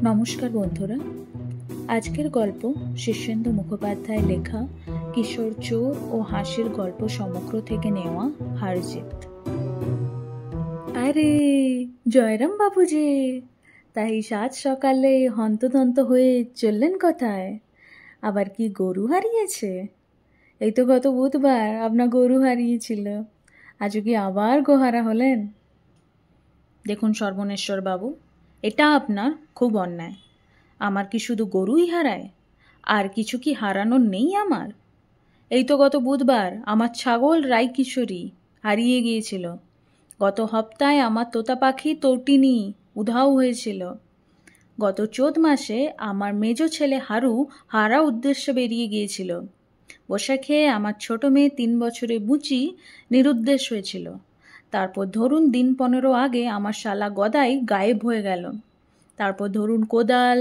নমস্কার বন্ধুরা, আজকের গল্প শীর্ষেন্দু মুখোপাধ্যায় লেখা কিশোর চোর ও হাসির গল্প সমগ্র থেকে নেওয়া হারজিত। আরে জয়রাম বাবু যে, তাই সাত সকালে হন্তদন্ত হয়ে চললেন কোথায়? আবার কি গরু হারিয়েছে? এই তো গত বুধবার আপনার গরু হারিয়েছিল, আজও কি আবার গোহারা হলেন? দেখুন সর্বনেশ্বর বাবু, এটা আপনার খুব অন্যায়। আমার কি শুধু গরুই হারায়? আর কিছু কি হারানোর নেই আমার? এই তো গত বুধবার আমার ছাগল রাইকিশোরী হারিয়ে গিয়েছিল। গত সপ্তাহে আমার তোতা পাখি তটিনী উধাও হয়েছিল। গত চৈত মাসে আমার মেজ ছেলে হারু হারা উদ্দেশ্যে বেরিয়ে গিয়েছিল। বৈশাখে আমার ছোট মেয়ে 3 বছরের বুচি নিরুদ্দেশ হয়েছিল। তারপর ধরুন দিন 15 আগে আমার শালা গদাই গায়েব হয়ে গেল। তারপর ধরুন কোদাল,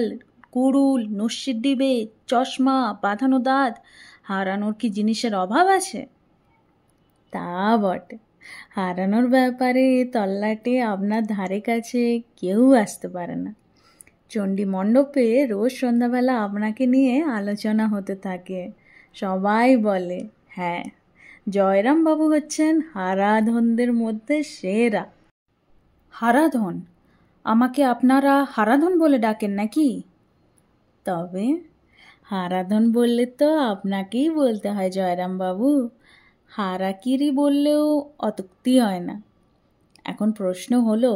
কুড়ুল, নস্যির ডিবে, চশমা, বাঁধানো দাঁত, হারানোর কি জিনিসের অভাব আছে? তা বটে, হারানোর ব্যাপারে তল্লাটে আপনার ধারে কাছে কেউ আসতে পারে না। চণ্ডী মণ্ডপে রোজ সন্ধ্যাবেলা আপনাকে নিয়ে আলোচনা হতে থাকে। সবাই বলে, হ্যাঁ, জয়রাম বাবু হচ্ছেন হারাধনদের মধ্যে সেরা। হারাধন? আমাকে আপনারা হারাধন বলে ডাকেন নাকি? তবে হারাধন বললে তো আপনাকেই বলতে হয় জয়রাম বাবু, হারাকিরি বললেও অত্যুক্তি হয় না। এখন প্রশ্ন হলো,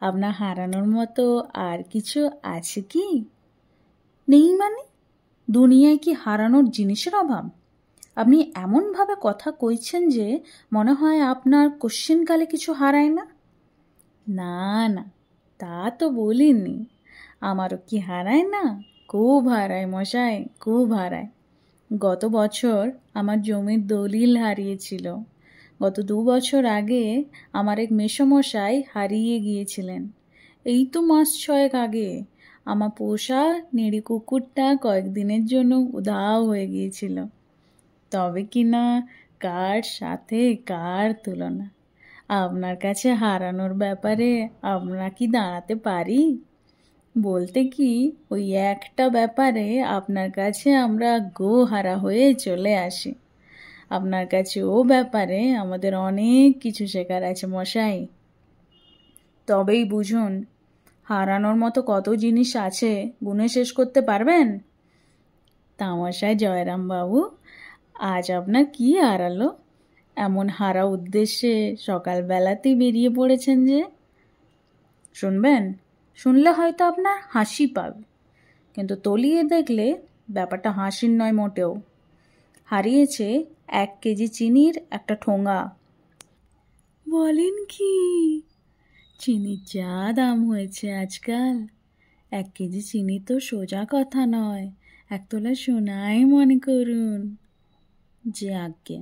আপনার হারানোর মতো আর কিছু আছে কি? নেই মানে? দুনিয়ায় কি হারানোর জিনিসের অভাব? আপনি এমনভাবে কথা কইছেন যে মনে হয় আপনার কোশ্চেনকালে কিছু হারায় না। না না, তা তো বলিনি। আমারও কি হারায় না? খুব হারায় মশাই, খুব হারায়। গত বছর আমার জমির দলিল হারিয়েছিল। গত 2 বছর আগে আমার এক মেসোমশাই হারিয়ে গিয়েছিলেন। এই তো মাস 6 আগে আমার পোষা নেড়ি কুকুরটা কয়েকদিনের জন্য উধাও হয়ে গিয়েছিল। তবে কি না কার সাথে কার তুলনা! আপনার কাছে হারানোর ব্যাপারে আমরা কি দাঁড়াতে পারি? বলতে কি, ওই একটা ব্যাপারে আপনার কাছে আমরা গোহারা হয়ে চলে আসি। আপনার কাছে ও ব্যাপারে আমাদের অনেক কিছু শেখার আছে মশাই। তবেই বুঝুন, হারানোর মতো কত জিনিস আছে গুণে শেষ করতে পারবেন? তামাশায় জয়রাম বাবু, আজ আপনার কি হারালো? এমন হারা উদ্দেশ্যে সকালবেলাতেই বেরিয়ে পড়েছেন যে। শুনবেন? শুনলে হয়তো আপনার হাসি পাবে, কিন্তু তলিয়ে দেখলে ব্যাপারটা হাসির নয় মোটেও। হারিয়েছে 1 কেজি চিনির একটা ঠোঙা। বলেন কি? চিনির যা দাম হয়েছে আজকাল! 1 কেজি চিনি তো সোজা কথা নয়, 1 তোলা সোনাই মনে করুন। যে আজ্ঞে,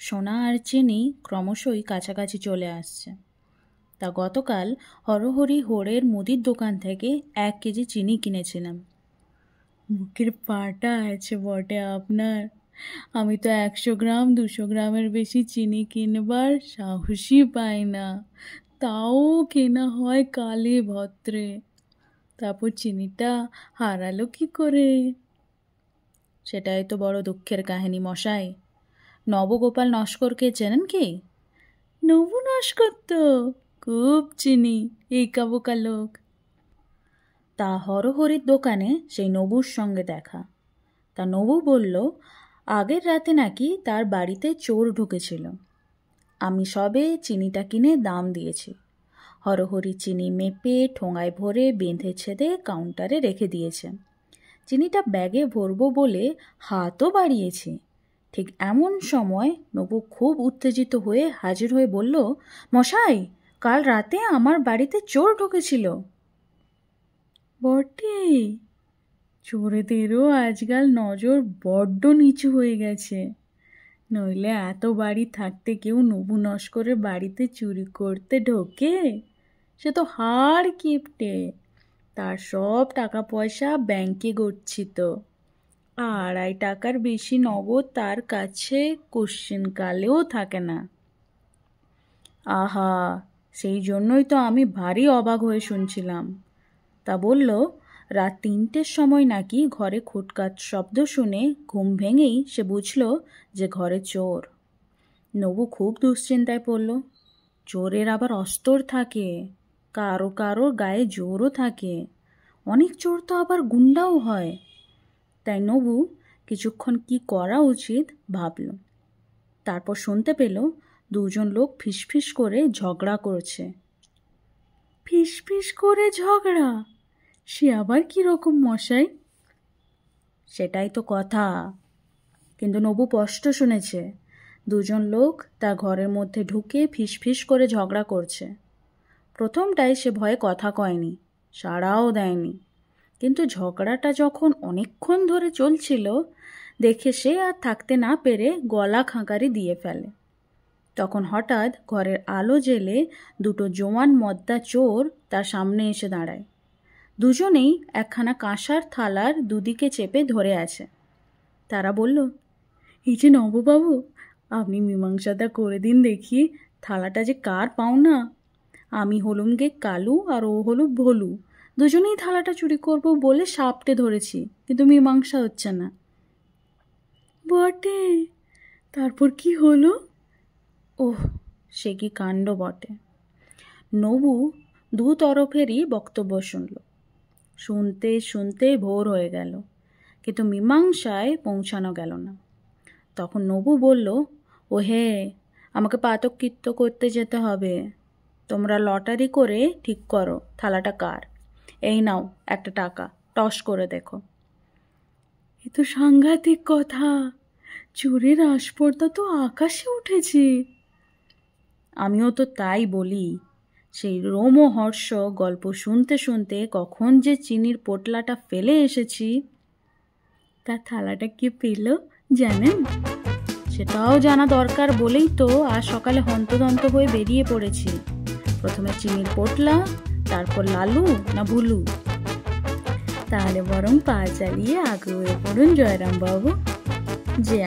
সোনা আর চিনি ক্রমশই কাছাকাছি চলে আসছে। তা গতকাল হরহরি হোড়ের মুদির দোকান থেকে 1 কেজি চিনি কিনেছিলাম। বুকের পাটা আছে বটে আপনার। আমি তো 100 গ্রাম 200 গ্রামের বেশি চিনি কিনবার সাহসই পাই না, তাও কেনা হয় কালে ভদ্রে। তারপর চিনিটা হারালো কি করে? সেটাই তো বড় দুঃখের কাহিনী মশাই। নবগোপাল নস্করকে চেনেন কি? নবু নস্কর তো খুব চিনি, একা বোকা লোক। তা হরহরির দোকানে সেই নবুর সঙ্গে দেখা। তা নবু বলল, আগের রাতে নাকি তার বাড়িতে চোর ঢুকেছিল। আমি সবে চিনিটা কিনে দাম দিয়েছি। হরহরি চিনি মেপে ঠোঙায় ভরে বেঁধে ছেদে কাউন্টারে রেখে দিয়েছে। চিনিটা ব্যাগে ভরবো বলে হাতও বাড়িয়েছি। ঠিক এমন সময় নবু খুব উত্তেজিত হয়ে হাজির হয়ে বলল, মশাই, কাল রাতে আমার বাড়িতে চোর ঢুকেছিল। বটে, চোরেদেরও আজকাল নজর বড্ড নিচু হয়ে গেছে। নইলে এত বাড়ি থাকতে কেউ নবু নস্করের বাড়িতে চুরি করতে ঢোকে? সে তো হাড় কিপটে, তার সব টাকা পয়সা ব্যাংকে গচ্ছিত। 2.5 টাকার বেশি নগদ তার কাছে কোশ্চেনকালেও থাকে না। আহা, সেই জন্যই তো আমি ভারী অবাক হয়ে শুনছিলাম। তা বলল, রাত ৩টের সময় নাকি ঘরে খুটখাট শব্দ শুনে ঘুম ভেঙেই সে বুঝল যে ঘরে চোর। নবু খুব দুশ্চিন্তায় পড়ল। চোরের আবার অস্ত্র থাকে, কারো কারো গায়ে জোরও থাকে, অনেক চোর তো আবার গুন্ডাও হয়। তাই নবু কিছুক্ষণ কি করা উচিত ভাবল। তারপর শুনতে পেল দুজন লোক ফিসফিস করে ঝগড়া করছে। ফিসফিস করে ঝগড়া? সে আবার কীরকম মশাই? সেটাই তো কথা। কিন্তু নবু স্পষ্ট শুনেছে দুজন লোক তার ঘরের মধ্যে ঢুকে ফিসফিস করে ঝগড়া করছে। প্রথমটায় সে ভয়ে কথা কয়নি, সাড়াও দেয়নি। কিন্তু ঝগড়াটা যখন অনেকক্ষণ ধরে চলছিল দেখে সে আর থাকতে না পেরে গলা খাঁকারি দিয়ে ফেলে। তখন হঠাৎ ঘরের আলো জ্বেলে দুটো জোয়ান মদ্দা চোর তার সামনে এসে দাঁড়ায়। দুজনেই একখানা কাঁসার থালার দুদিকে চেপে ধরে আছে। তারা বলল, এই যে নববাবু, আপনি মীমাংসাটা করে দিন দেখি, থালাটা যে কার পাও না। আমি হলুম গে কালু আর ও হলু ভোলু, দুজনেই থালাটা চুরি করব বলে সাপটে ধরেছি, কিন্তু মীমাংসা হচ্ছে না। বটে, তারপর কি হলো? ওহ, সে কি কাণ্ড বটে। নবু দু তরফেরই বক্তব্য শুনল। শুনতে শুনতে ভোর হয়ে গেল, কিন্তু মীমাংসায় পৌঁছানো গেল না। তখন নবু বলল, ও হে, আমাকে পাতককৃত্য করতে যেতে হবে। তোমরা লটারি করে ঠিক করো থালাটা কার। এই নাও একটা টাকা, টস করে দেখো। এ তো সাংঘাতিক কথা, চোরের আসপর্দা তো আকাশে উঠেছে। আমিও তো তাই বলি। সেই রোমহর্ষ গল্প শুনতে শুনতে কখন যে চিনির পোটলাটা ফেলে এসেছি। তার থালাটা কে পেল জানেন? সেটাও জানা দরকার বলেই তো আজ সকালে হন্তদন্ত হয়ে বেরিয়ে পড়েছি। প্রথমে চিনির পোটলা, তারপর লালু না ভুলু। তাহলে বরং পা চালিয়ে আগে পড়ুন জয়রাম বাবু, যে